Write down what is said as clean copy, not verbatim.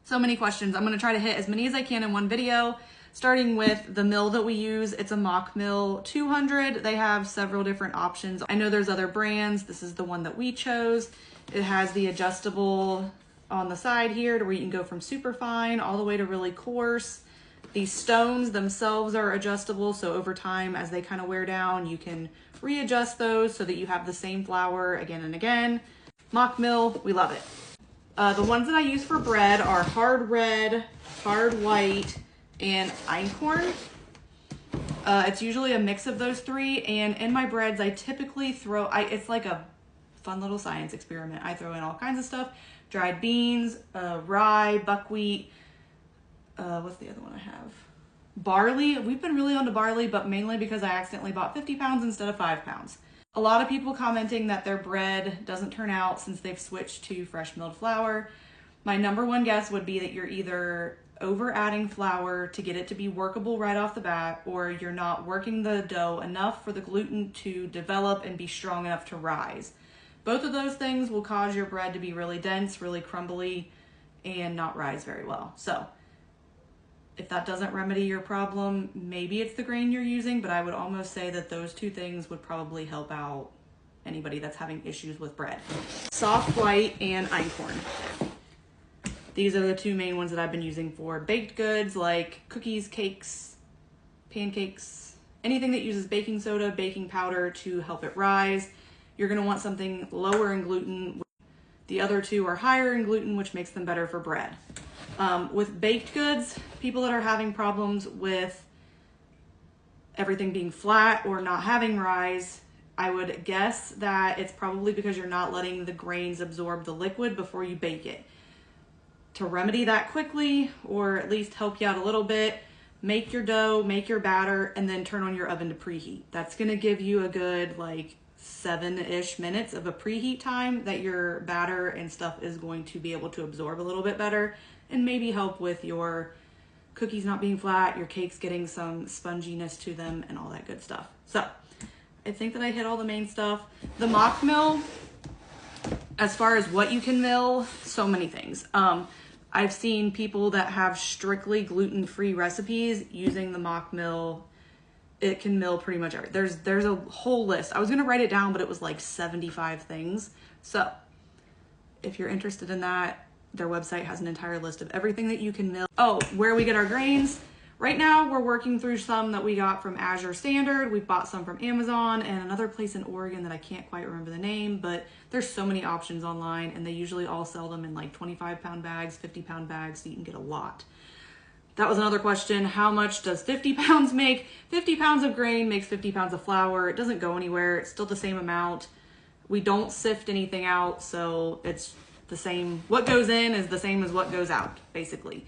So many questions. I'm gonna try to hit as many as I can in one video, starting with the mill that we use. It's a Mockmill 200. They have several different options. I know there's other brands. This is the one that we chose. It has the adjustable on the side here to where you can go from super fine all the way to really coarse. These stones themselves are adjustable, so over time as they kind of wear down, you can readjust those so that you have the same flour again and again. Mockmill, we love it. The ones that I use for bread are hard red, hard white, and einkorn. It's usually a mix of those three, and in my breads I typically throw, it's like a fun little science experiment. I throw in all kinds of stuff: dried beans, rye, buckwheat, what's the other one I have? Barley. We've been really onto barley, but mainly because I accidentally bought 50 pounds instead of 5 pounds. A lot of people commenting that their bread doesn't turn out since they've switched to fresh milled flour. My number one guess would be that you're either over adding flour to get it to be workable right off the bat, or you're not working the dough enough for the gluten to develop and be strong enough to rise. Both of those things will cause your bread to be really dense, really crumbly, and not rise very well. So if that doesn't remedy your problem, maybe it's the grain you're using, but I would almost say that those two things would probably help out anybody that's having issues with bread. Soft white and einkorn. These are the two main ones that I've been using for baked goods like cookies, cakes, pancakes, anything that uses baking soda, baking powder to help it rise. You're gonna want something lower in gluten. The other two are higher in gluten, which makes them better for bread. With baked goods, people that are having problems with everything being flat or not having rise, I would guess that it's probably because you're not letting the grains absorb the liquid before you bake it. To remedy that quickly, or at least help you out a little bit, make your dough, make your batter, and then turn on your oven to preheat. That's gonna give you a good like 7-ish minutes of a preheat time that your batter and stuff is going to be able to absorb a little bit better, and maybe help with your cookies not being flat, your cakes getting some sponginess to them, and all that good stuff. So I think that I hit all the main stuff. The Mockmill, as far as what you can mill, so many things. I've seen people that have strictly gluten-free recipes using the Mockmill. It can mill pretty much everything. There's a whole list. I was gonna write it down, but it was like 75 things. So if you're interested in that, their website has an entire list of everything that you can mill. Oh, where we get our grains. Right now, we're working through some that we got from Azure Standard. We've bought some from Amazon and another place in Oregon that I can't quite remember the name, but there's so many options online, and they usually all sell them in like 25-pound bags, 50-pound bags, so you can get a lot. That was another question. How much does 50 pounds make? 50 pounds of grain makes 50 pounds of flour. It doesn't go anywhere. It's still the same amount. We don't sift anything out, so it's the same. What goes in is the same as what goes out, basically.